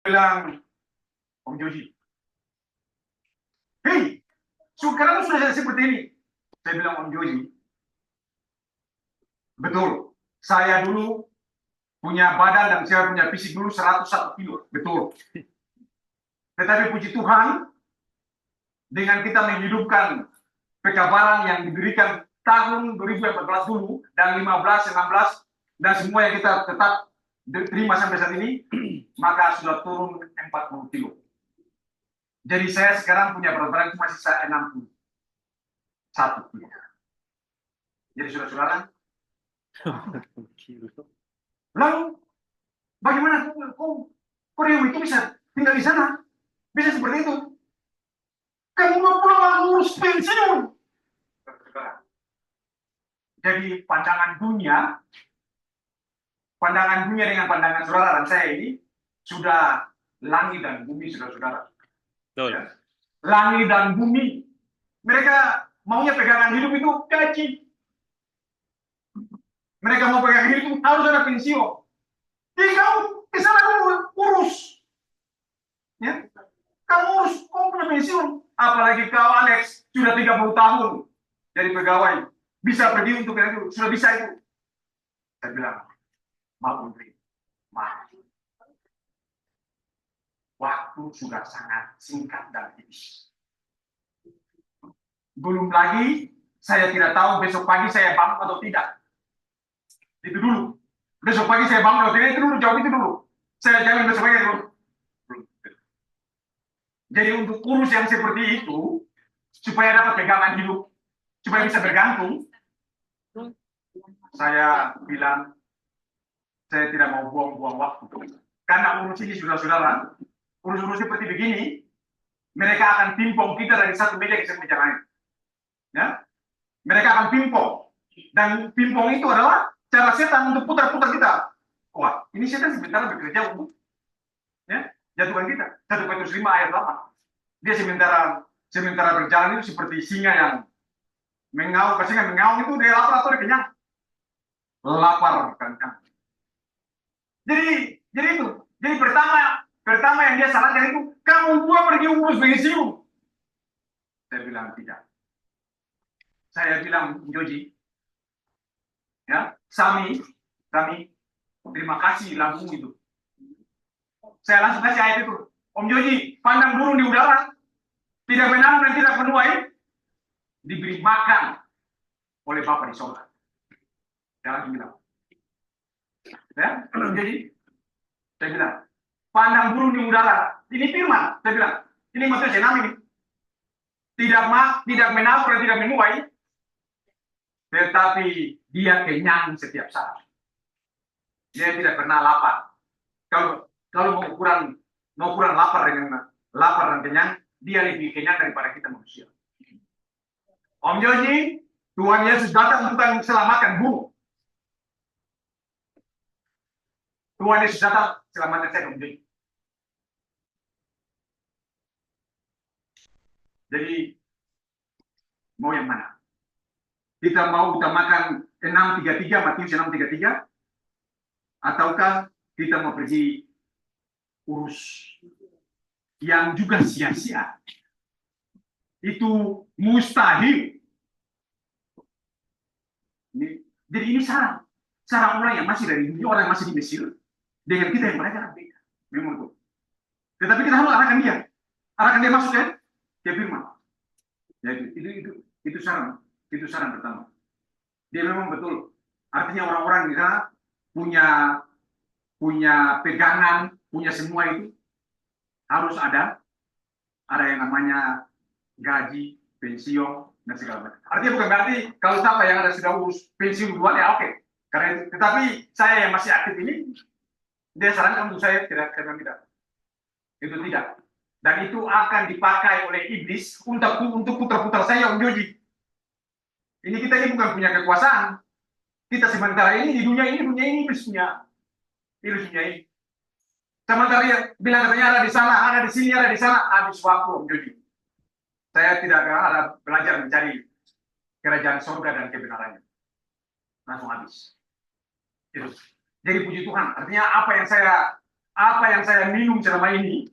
Bilang, Om Joji, hei, sekarang sudah saya seperti ini. Saya bilang, Om Joji, betul. Saya dulu punya badan dan saya punya fisik dulu 101 kilo. Betul. Tetapi puji Tuhan, dengan kita menghidupkan pekabaran yang diberikan tahun 2014 dulu, dan 15, 16, dan semua yang kita tetap terima sampai saat ini, maka sudah turun 40 kilo. Jadi saya sekarang punya berat badan cuma sisa 61 kilo. Jadi saudara-saudara, lalu bagaimana kok Dewi itu bisa tinggal di sana? Bisa seperti itu? Kamu mau pulang ngurus pensiun. Jadi pandangan dunia dengan pandangan saudara dan saya ini sudah langit dan bumi, saudara-saudara. Ya. Langit dan bumi. Mereka maunya pegangan hidup itu gaji. Mereka mau pegangan hidup itu harus ada pensiun. Jadi kamu ke sana kamu urus. Ya. Kamu urus, kamu punya pensiun. Apalagi kau Alex sudah 30 tahun jadi pegawai. Bisa pergi untuk itu, sudah bisa itu. Saya bilang, maaf Menteri, maaf. Waktu sudah sangat singkat dan tipis. Belum lagi, saya tidak tahu besok pagi saya bangun atau tidak. Itu dulu. Besok pagi saya bangun atau tidak, itu dulu, jawab itu dulu. Saya jalan besok pagi dulu. Jadi untuk kurus yang seperti itu, supaya dapat pegangan hidup, supaya bisa bergantung, saya bilang, saya tidak mau buang-buang waktu. Karena urus ini saudara-saudara, urus-urus seperti begini, mereka akan timpong kita dari satu meja ke meja lain. Ya? Mereka akan pimpong. Dan pimpong itu adalah cara setan untuk putar-putar kita. Wah, ini setan sementara bekerja untuk jatuhkan kita. 1 Petrus 5 ayat 8. Dia sementara berjalan itu seperti singa yang mengaum. Singa mengaum itu dia lapar atau dia kenyang? Lapar kan. Jadi itu. Jadi pertama yang dia sarankan itu, kamu dua pergi urus pensiun. Saya bilang tidak. Saya bilang, Joji, ya, Sami, terima kasih lambung itu. Saya langsung kasih ayat itu. Om Joji, pandang burung di udara, tidak menanam dan tidak menuai, diberi makan oleh Bapa di sorga. Saya langsung bilang. Ya, jadi saya bilang, pandang burung di udara, ini firman. Saya bilang, ini maksudnya senam ini. Tidak menabur dan tidak menuai, tetapi dia kenyang setiap saat. Dia tidak pernah lapar. Kalau mau ukuran lapar dan kenyang, dia lebih kenyang daripada kita manusia. Om Joji, Tuhan Yesus datang bukan selamatkan burung. Tuhan Yesus datang selamatkan saya, Om Joji. Jadi, mau yang mana? Kita mau utamakan 633, Matius 633, ataukah kita mau pergi urus yang juga sia-sia? Itu mustahil. Jadi ini saran orang yang masih dari dunia, orang yang masih di Mesir, dengan kita yang mereka beda. Memang itu. Tetapi kita harus arahkan dia masuk ke firman. Ya, itu saran pertama. Dia memang betul. Artinya orang-orang di sana punya pegangan, punya semua itu harus ada yang namanya gaji, pensiun, dan segala macam. Artinya bukan berarti kalau siapa yang ada sudah urus pensiun duluan ya oke. Karena itu. Tetapi saya yang masih aktif ini, dia sarankan untuk saya tidak. Itu tidak. Dan itu akan dipakai oleh iblis untuk putar-putar saya, Om Joji. Kita ini bukan punya kekuasaan. Kita sementara ini di dunia ini iblis punya ini. Sementara dia bilang katanya ada di sana, ada di sini, ada di sana, habis waktu, Om Joji. Saya tidak ada belajar mencari kerajaan surga dan kebenarannya. Langsung habis. Itu. Jadi puji Tuhan. Artinya apa apa yang saya minum selama ini,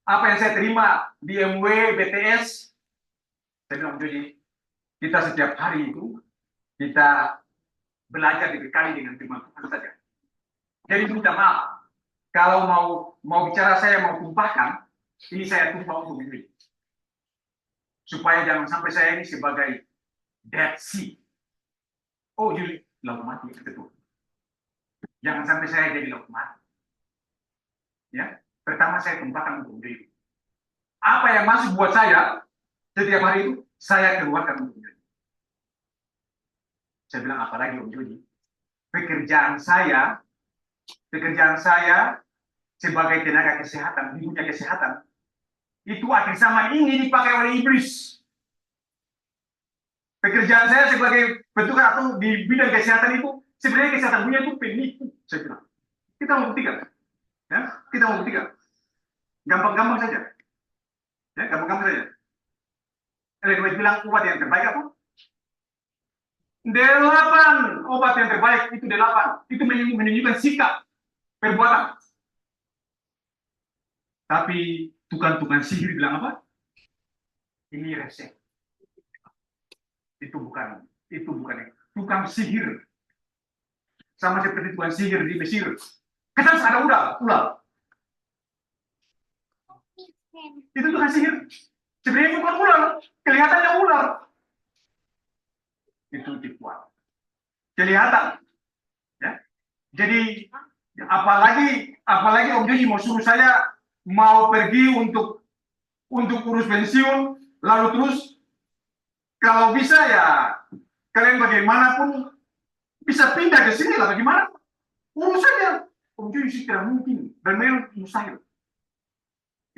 apa yang saya terima di MW, BTS, saya bilang jadi kita setiap hari itu kita belajar dibekali dengan firman Tuhan saja. Jadi minta maaf kalau mau bicara saya mau tumpahkan, ini saya tumpah untuk ini supaya jangan sampai saya ini sebagai Dead Sea. Oh, jadi laut mati itu. Jangan sampai saya jadi laut mati. Ya, pertama saya tumpahkan untuk diri. Apa yang masuk buat saya setiap hari itu saya keluarkan untuk diri. Saya bilang apalagi Om Jody, pekerjaan saya sebagai tenaga kesehatan di dunia kesehatan itu akhir zaman ini dipakai oleh iblis. Pekerjaan saya sebagai petugas atau di bidang kesehatan itu sebenarnya kesehatan dunia itu penipu. Saya bilang kita mau buktikan, ya kita mau buktikan. Gampang-gampang saja, ya gampang-gampang saja. Elizabeth bilang obat yang terbaik apa? 8 obat yang terbaik itu 8. Itu menunjukkan sikap perbuatan. Tapi tukang-tukang sihir bilang apa? Ini resep. Itu bukan. Tukang sihir. Sama seperti tukang sihir di Mesir. Kesan ada ular. Itu tukang sihir. Sebenarnya bukan ular. Kelihatannya ular. Itu tipuan. Kelihatan. Ya. Jadi apalagi Om Joji mau suruh saya mau pergi untuk urus pensiun, lalu terus kalau bisa ya kalian bagaimanapun bisa pindah ke sini lah, bagaimana? Urus saja. Om Joji tidak mungkin dan memang mustahil.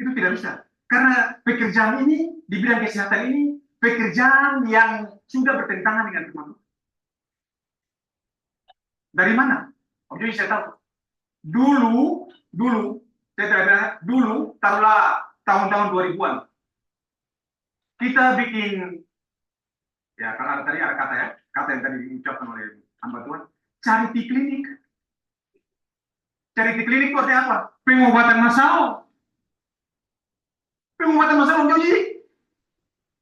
Itu tidak bisa. Karena pekerjaan ini di bidang kesehatan ini pekerjaan yang sudah bertentangan dengan firman Tuhan. Dari mana? Om Joji saya tahu. Dulu, saya tidak bilang dulu, taruhlah tahun-tahun 2000-an. Kita bikin, ya kalau tadi ada kata yang tadi diucapkan oleh hamba Tuhan, charity klinik. Charity klinik itu artinya apa? Pengobatan massal. Pengobatan massal Om Joji.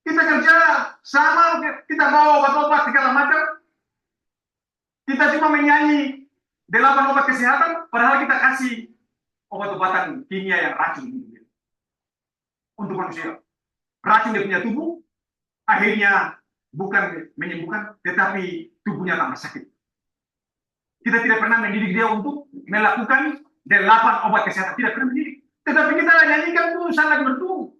Kita kerja sama, kita bawa obat-obat segala macam. Kita cuma menyanyi 8 obat kesehatan, padahal kita kasih obat-obatan kimia yang racun untuk manusia. Racun dia punya tubuh, akhirnya bukan menyembuhkan, tetapi tubuhnya tambah sakit. Kita tidak pernah mendidik dia untuk melakukan 8 obat kesehatan, tidak pernah mendidik. Tetapi kita nyanyikan itu sangat bertumbuh.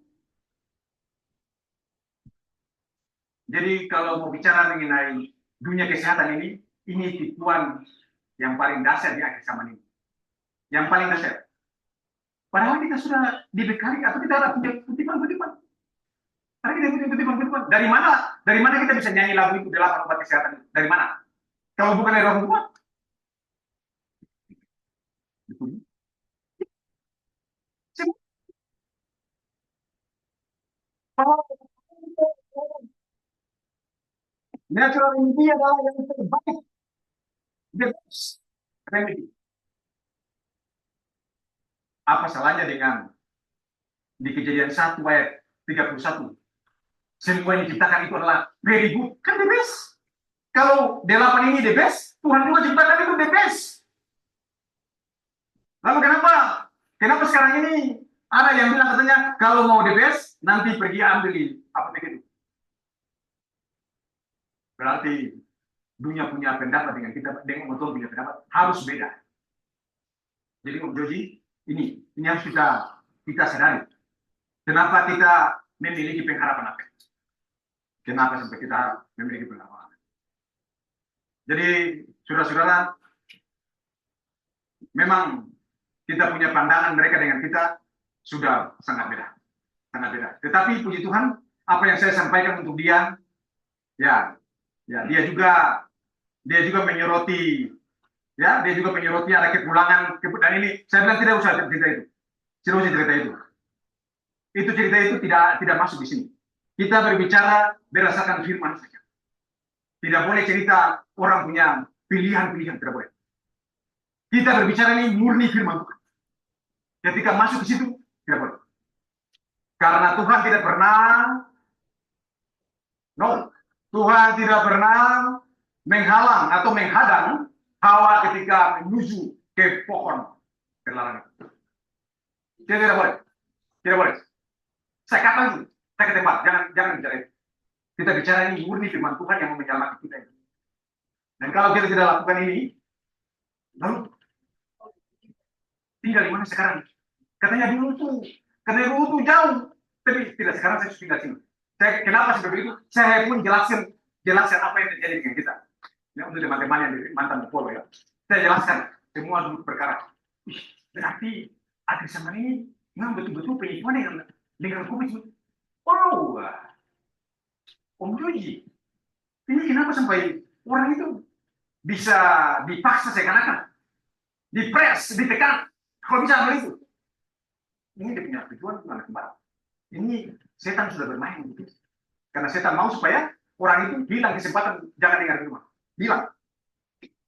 Jadi kalau mau bicara mengenai dunia kesehatan ini tipuan yang paling dasar di akhir zaman ini. Yang paling dasar. Padahal kita sudah dibekali atau kita ada punya kutipan-kutipan. Karena kita punya kutipan-kutipan. Dari mana kita bisa nyanyi lagu itu 8 obat kesehatan? Dari mana? Kalau bukan dari orang tua. Natural remedy adalah yang terbaik. The best remedy. Apa salahnya dengan di Kejadian 1 ayat 31? Semua yang diciptakan itu adalah very good. Kan the best. Kalau 8 ini the best, Tuhan juga ciptakan itu the best. Lalu kenapa sekarang ini ada yang bilang katanya kalau mau the best, nanti pergi ambil apotek itu. Berarti dunia punya pendapat dengan kita, dengan motor punya pendapat harus beda. Jadi Om Joji, ini harus kita sadari. Kenapa kita memiliki pengharapan apa? Kenapa sampai kita memiliki pengharapan? Jadi saudara-saudara, memang kita punya pandangan mereka dengan kita sudah sangat beda. Tetapi puji Tuhan, apa yang saya sampaikan untuk dia, ya dia juga menyoroti, dia juga menyoroti ada kepulangan dan ini saya bilang tidak usah cerita itu. Itu cerita itu tidak masuk di sini. Kita berbicara berdasarkan firman saja. Tidak boleh cerita orang punya pilihan, tidak boleh. Kita berbicara ini murni firman Tuhan. Ketika masuk ke situ, tidak boleh. Karena Tuhan tidak pernah, no, Tuhan tidak pernah menghalang atau menghadang Hawa ketika menuju ke pohon terlarang. Tidak boleh, tidak boleh. Saya katakan itu, saya ke tempat, jangan bicara itu. Kita bicara ini murni firman Tuhan yang mau menyelamatkan kita. Dan kalau kita tidak lakukan ini, lalu tinggal di mana sekarang? Katanya dulu tuh jauh, tapi tidak, sekarang saya sudah tinggal sini. Kenapa seperti itu? Saya pun jelaskan apa yang terjadi dengan kita. Ya, untuk teman-teman yang mantan Polo ya. Saya jelaskan semua dulu perkara. Berarti akhir zaman ini memang betul-betul penipuan dengan COVID. Oh, Om Joji, ini kenapa sampai orang itu bisa dipaksa seakan-akan, dipres, ditekan, kalau bisa ambil itu. Ini dia punya tujuan mana kembali. Ini setan sudah bermain gitu. Karena setan mau supaya orang itu hilang kesempatan jangan dengar di rumah. Hilang.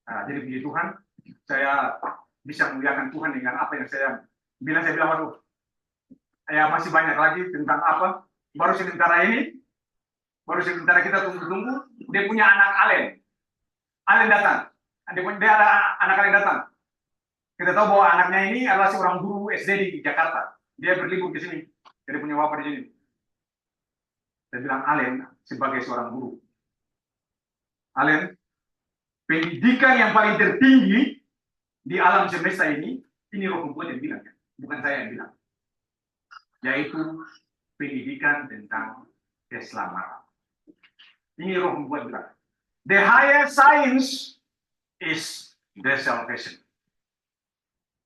Nah, jadi puji Tuhan, saya bisa memuliakan Tuhan dengan apa yang saya bilang, waduh, ya masih banyak lagi tentang apa. Baru sementara kita tunggu-tunggu, dia punya anak Allen datang. Dia ada anak Allen datang. Kita tahu bahwa anaknya ini adalah seorang guru SD di Jakarta. Dia berlibur di sini. Dia punya bapak di sini. Saya bilang Allen sebagai seorang guru. Allen, pendidikan yang paling tertinggi di alam semesta ini Roh Kudus yang bilang, bukan saya yang bilang. Yaitu pendidikan tentang keselamatan. Ini Roh Kudus bilang. The higher science is the salvation.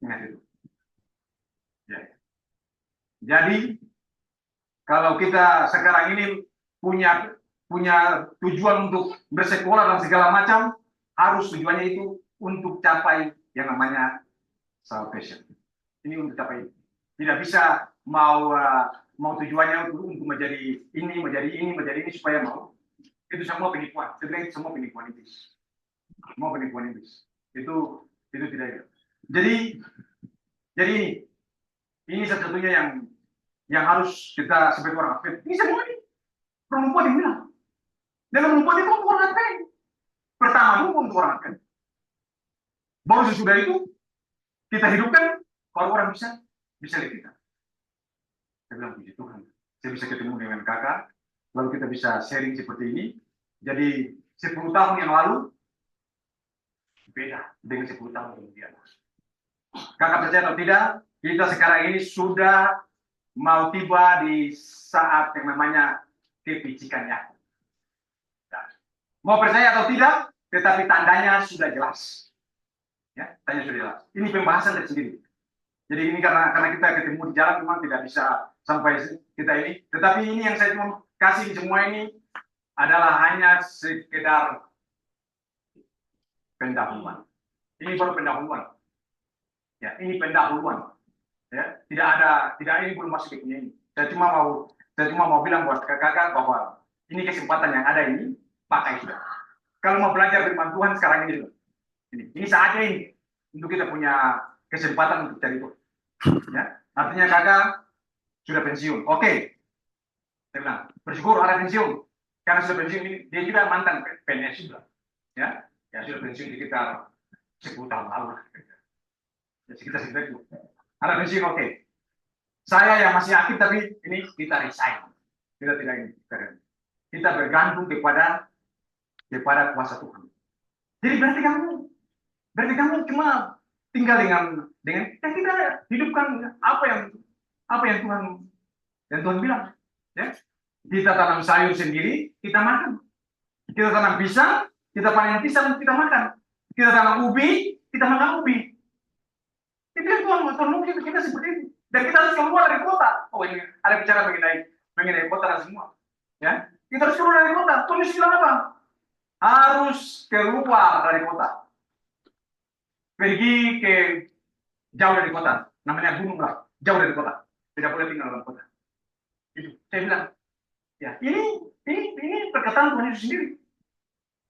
Ingat itu. Ya. Jadi kalau kita sekarang ini punya tujuan untuk bersekolah dan segala macam, harus tujuannya itu untuk capai yang namanya salvation. Ini untuk capai. Tidak bisa mau tujuannya untuk menjadi ini supaya mau. Itu semua penipuan. Sebenarnya semua penipuan iblis. Semua penipuan iblis. Itu tidak. Jadi ini satu-satunya yang harus kita sebagai orang Advent. Ini semua ini perempuan yang bilang. Dan perempuan itu orang Advent. Pertama dulu untuk orang Advent. Baru sesudah itu kita hidupkan, baru orang bisa lihat kita. Saya bilang puji Tuhan. Saya bisa ketemu dengan kakak, lalu kita bisa sharing seperti ini. Jadi 10 tahun yang lalu beda dengan 10 tahun kemudian. Kakak percaya atau tidak, kita sekarang ini sudah mau tiba di saat yang namanya kepicikan Yakub. Mau percaya atau tidak, tetapi tandanya sudah jelas. Ya, tandanya sudah jelas. Ini pembahasan tersendiri. Jadi ini karena kita ketemu di jalan memang tidak bisa sampai kita ini. Tetapi ini yang saya mau kasih semua ini adalah hanya sekedar pendahuluan. Ini baru pendahuluan. Ya, ini pendahuluan. Ya, tidak ini belum masuk ke ini. Saya cuma mau bilang buat kakak bahwa ini kesempatan yang ada ini pakai sudah. Kalau mau belajar firman Tuhan sekarang ini juga. Ini saatnya ini untuk kita punya kesempatan untuk cari Tuhan. Ya, artinya kakak sudah pensiun. Oke. Saya bilang, bersyukur ada pensiun. Karena sudah pensiun ini, dia juga mantan PNS juga. Ya, sudah pensiun sekitar 10 tahun lalu. Ya, sekitar itu. Ada pensiun, oke. Saya yang masih aktif, tapi ini kita resign. Kita tidak ini. Kita bergantung kepada kuasa Tuhan. Jadi berarti kamu cuma tinggal dengan kita hidupkan apa yang Tuhan bilang. Ya. Kita tanam sayur sendiri, kita makan. Kita tanam pisang, kita panen pisang, kita makan. Kita tanam ubi, kita makan ubi. Itu yang Tuhan mau kita seperti itu. Dan kita harus keluar dari kota. Oh, ini ada bicara mengenai kota dan semua. Ya, kita harus keluar dari kota. Tuhan bilang apa? Harus keluar dari kota. Pergi ke jauh dari kota. Namanya gunung lah. Jauh dari kota. Tidak boleh tinggal dalam kota. Itu saya bilang. Ya, ini perkataan Tuhan Yesus sendiri.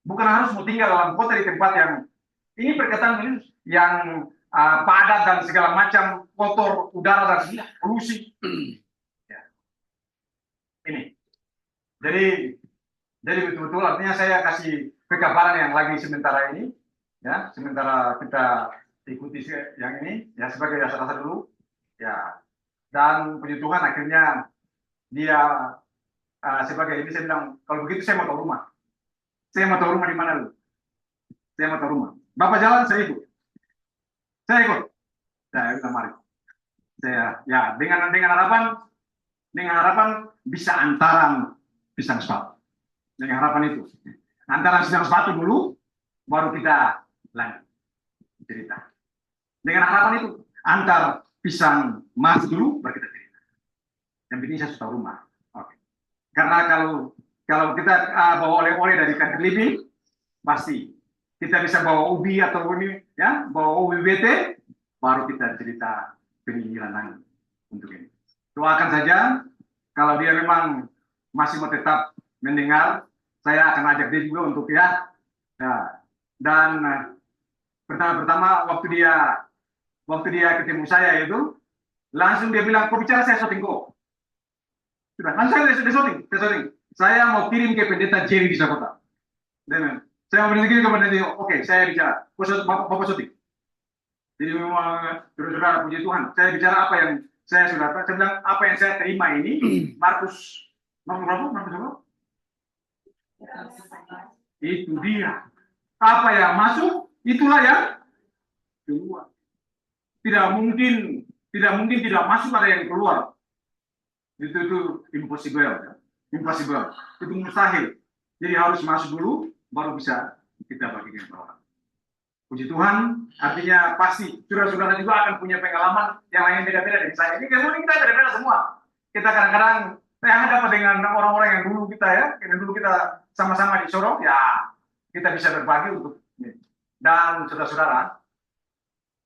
Bukan harus mau tinggal dalam kota di tempat yang ini perkataan Tuhan Yesus yang padat dan segala macam, kotor udara dan segala polusi. Ya, ini. Jadi betul-betul artinya saya kasih pekabaran yang lagi sementara ini, ya, sementara kita ikuti yang ini, ya sebagai dasar-dasar dulu, ya. Dan puji Tuhan akhirnya dia sebagai ini saya bilang, kalau begitu saya mau tahu rumah. Saya mau tahu rumah di mana dulu. Saya mau tahu rumah. Bapak jalan, saya ikut. Saya ikut. Saya bilang mari. Saya ya dengan harapan bisa antaran pisang sepatu. Dengan harapan itu. Antaran pisang sepatu dulu, baru kita lanjut cerita. Dengan harapan itu, antar pisang mas dulu, baru kita cerita. Yang penting saya sudah tahu rumah. Oke. Karena kalau kita bawa oleh-oleh dari kantor living, pasti kita bisa bawa ubi atau ini, ya, bawa ubi BT, baru kita cerita pengiriman untuk ini. Doakan saja, kalau dia memang masih mau tetap mendengar, saya akan ajak dia juga untuk ya. Dan pertama-pertama waktu dia ketemu saya itu, langsung dia bilang, kok bicara saya syuting kok. Sudah, langsung saya syuting. Saya mau kirim ke pendeta Jerry di Sakota. Saya mau kirim ke pendeta, oke, saya bicara. Bapak syuting. Jadi memang saudara puji Tuhan. Saya bicara apa yang saya sudah tahu. Saya bilang apa yang saya terima ini, Markus berapa? Itu dia. Apa yang masuk, itulah yang keluar. Tidak mungkin tidak masuk ada yang keluar. Itu impossible, ya. Impossible. Itu mustahil. Jadi harus masuk dulu, baru bisa kita bagikan ke orang. Puji Tuhan, artinya pasti saudara-saudara juga akan punya pengalaman yang lain beda-beda dari saya. Ini kita beda-beda semua. Kita kadang-kadang saya hadapan dengan orang-orang yang dulu kita ya, yang dulu kita sama-sama di Sorong, ya kita bisa berbagi untuk ini. Dan saudara-saudara,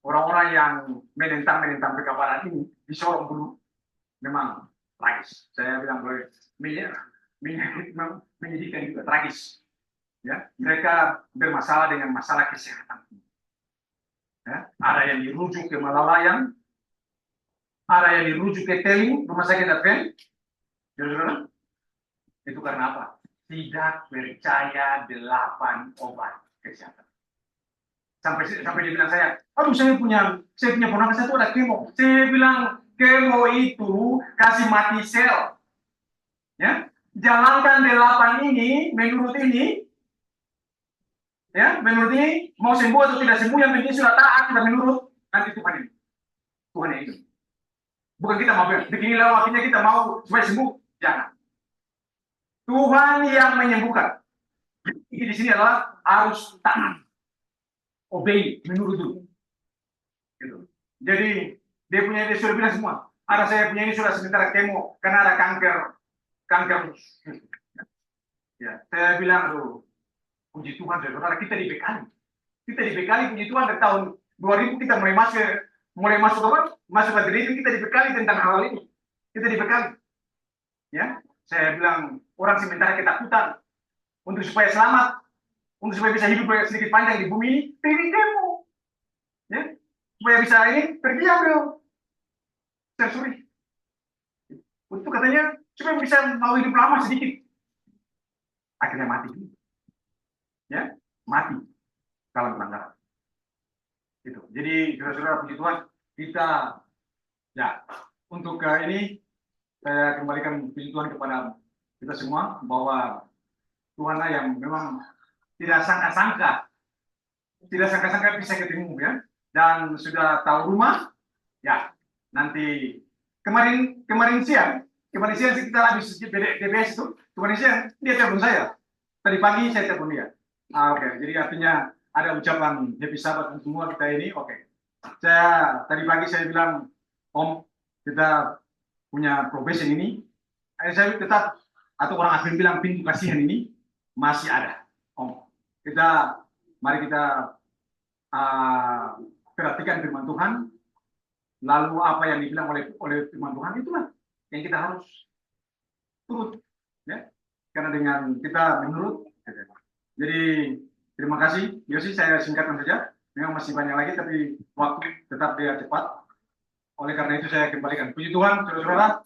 orang-orang yang menentang pekabaran ini di Sorong dulu, memang tragis. Saya bilang boleh menyedihkan juga tragis. Ya, mereka bermasalah dengan masalah kesehatan. Ya, ada yang dirujuk ke Malalayan, ada yang dirujuk ke Teling, rumah sakit Advent. Itu karena apa? Tidak percaya 8 obat kesehatan. Sampai dia bilang saya, aduh saya punya ponakan satu ada kemo. Saya bilang kemo itu kasih mati sel. Ya, jalankan 8 ini menurut ini. Ya, menurut ini mau sembuh atau tidak sembuh yang penting sudah taat, sudah menurut nanti Tuhan yang itu. Bukan kita mau beginilah waktunya kita mau supaya sembuh, jangan. Tuhan yang menyembuhkan. Jadi di sini adalah harus taat, obey, menurut dulu. Gitu. Jadi dia sudah bilang semua. Ada saya punya ini sudah sementara kemo karena ada kanker. Ya, saya bilang aduh. Puji Tuhan, saudara, kita dibekali. Puji Tuhan dari tahun 2000 kita mulai masuk ke diri kita dibekali tentang hal ini. Kita dibekali. Ya, saya bilang orang sementara ketakutan untuk supaya selamat, untuk supaya bisa hidup sedikit panjang di bumi ini, pilih demo. Ya, supaya bisa ini pergi ambil tersuri. Untuk katanya supaya bisa mau hidup lama sedikit. Akhirnya mati. Ya, mati dalam pelanggaran. Itu. Jadi saudara-saudara puji Tuhan, kita ya untuk ini saya kembalikan puji Tuhan kepada kita semua bahwa Tuhanlah yang memang tidak sangka-sangka bisa ketemu ya, dan sudah tahu rumah ya. Nanti kemarin siang kita habis DBS itu, kemarin siang dia telepon saya. Tadi pagi saya telepon dia. Oke. Jadi artinya ada ucapan happy Sabat untuk semua kita ini. Oke. Tadi pagi saya bilang, Om, kita punya profesi ini. Saya tetap, atau orang asing bilang pintu kasihan ini masih ada. Om, mari kita perhatikan firman Tuhan. Lalu apa yang dibilang oleh firman Tuhan itulah yang kita harus turut, ya. Karena dengan kita menurut. Jadi terima kasih, Yosi, saya singkatkan saja. Memang masih banyak lagi, tapi waktu tetap dia cepat. Oleh karena itu saya kembalikan. Puji Tuhan, saudara-saudara.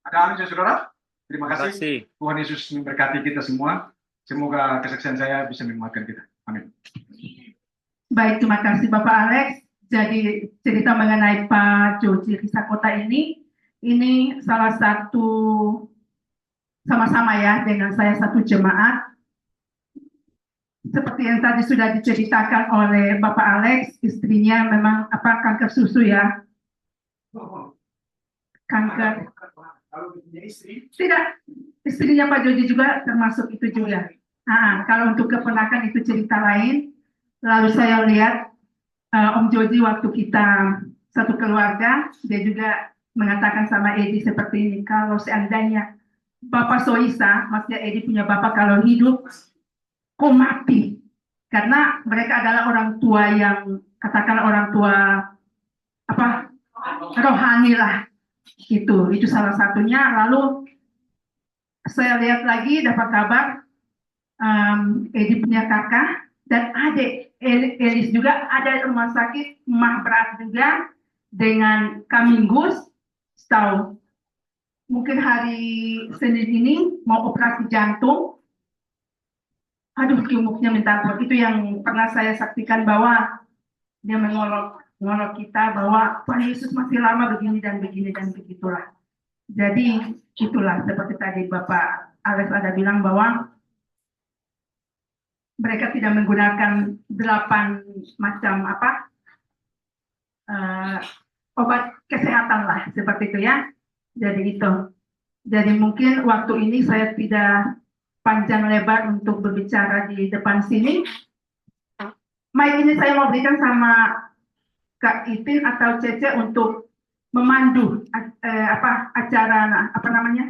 Ada amin, saudara. Terima kasih. Tuhan Yesus memberkati kita semua. Semoga kesaksian saya bisa menguatkan kita. Amin. Baik, terima kasih Bapak Alex. Jadi cerita mengenai Pak Joji Risakota ini salah satu sama-sama ya dengan saya satu jemaat. Seperti yang tadi sudah diceritakan oleh Bapak Alex, istrinya memang kanker susu ya. Kanker. Tidak, istrinya Pak Joji juga termasuk itu juga. Kalau untuk keponakan itu cerita lain. Lalu saya lihat Om Joji waktu kita satu keluarga, dia juga mengatakan sama Edi seperti ini, kalau seandainya Bapak Soisa, maksudnya Edi punya Bapak kalau hidup, kok mati. Karena mereka adalah orang tua yang, katakan orang tua, rohani lah. Itu salah satunya. Lalu saya lihat lagi, dapat kabar, Edi punya kakak, dan adik Elis juga ada rumah sakit mah berat juga dengan Kaminggus, tahu mungkin hari Senin ini mau operasi jantung. Aduh, kiumuknya minta ampun. Itu yang pernah saya saksikan bahwa dia mengolok kita bahwa Tuhan Yesus masih lama begini dan begitulah. Jadi itulah seperti tadi Bapak Alex ada bilang bahwa mereka tidak menggunakan 8 macam obat kesehatan lah seperti itu ya. Jadi itu. Jadi mungkin waktu ini saya tidak panjang lebar untuk berbicara di depan sini. Mic ini saya mau berikan sama Kak Itin atau Cece untuk memandu acara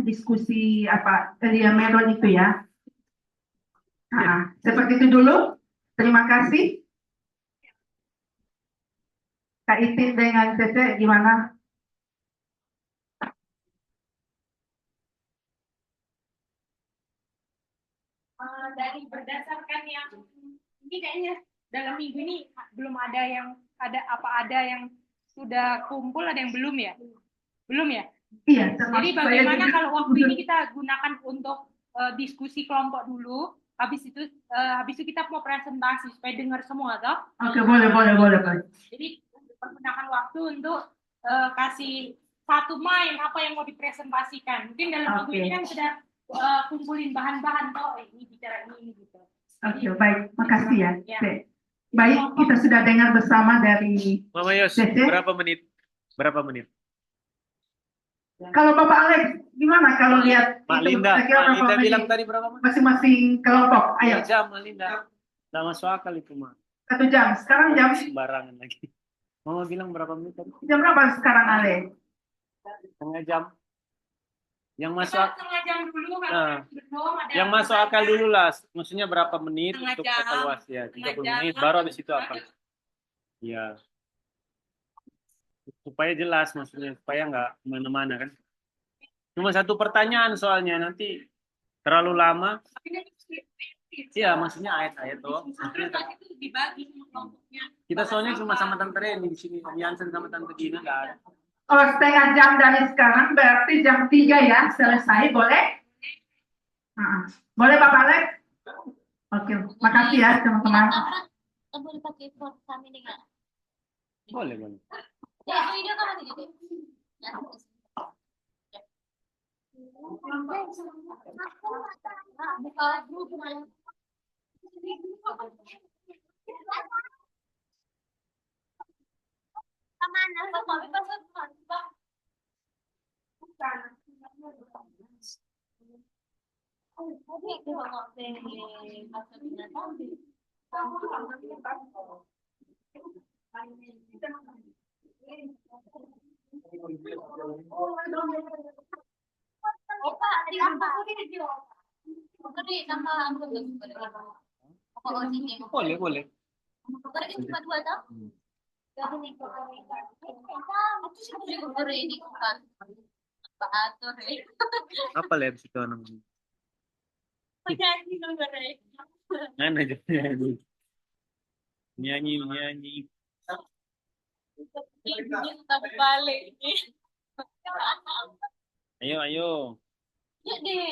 diskusi Elia Meron itu ya. Seperti itu dulu. Terima kasih. Kak Itin dengan Cece gimana? Dari berdasarkan yang ini kayaknya dalam minggu ini belum ada yang sudah kumpul, ada yang belum ya? Belum ya? Iya. Jadi bagaimana kalau waktu ini kita gunakan untuk diskusi kelompok dulu, habis itu kita mau presentasi supaya dengar semua, toh? Oke, boleh. Jadi gunakan waktu untuk kasih satu main apa yang mau dipresentasikan. Mungkin dalam minggu ini kan sudah kumpulin bahan-bahan, toh ini bicara ini gitu. Oke, baik, makasih ya. Baik, kita sudah dengar bersama dari Mama Yos, berapa menit? Kalau Bapak Alex, gimana kalau lihat Mak Linda bilang tadi berapa menit? Masing-masing kelompok, ayo. 1 jam, Mak Linda. Nggak masuk akal itu, Mak. 1 jam, sekarang jam? Sembarangan lagi. Mama bilang berapa menit tadi? Jam berapa sekarang, Ale? Setengah jam. Yang masuk setengah jam dulu, yang masuk akal dulu lah. Maksudnya berapa menit untuk evaluasi ya? 30 menit, baru habis itu apa? Ya. Supaya jelas maksudnya, supaya nggak kemana-mana kan. Cuma satu pertanyaan soalnya, nanti terlalu lama. Iya, maksudnya ayat-ayat tuh. Kita soalnya cuma sama Tante Reni di sini, Om Yansen sama Tante Gina nggak ada. Oh, setengah jam dari sekarang, berarti jam 3 ya, selesai, boleh? Boleh Bapak Alex? Oke, makasih ya teman-teman. Boleh pakai phone kami dengan? Boleh. Ya, video kan ada gitu. Buka grup mana? Kemana? Kami pasang bukan. Oke, kita mau masuk binatang. Opa, tadi apa? Tadi tambah Boleh. Tadi cuma 2 toh? Ini bukan Pak Atur. Apa lihat situ namanya? Penyanyi nomor Mana jadi? Nyanyi. Ini tetap balik. Ayo. Ya deh.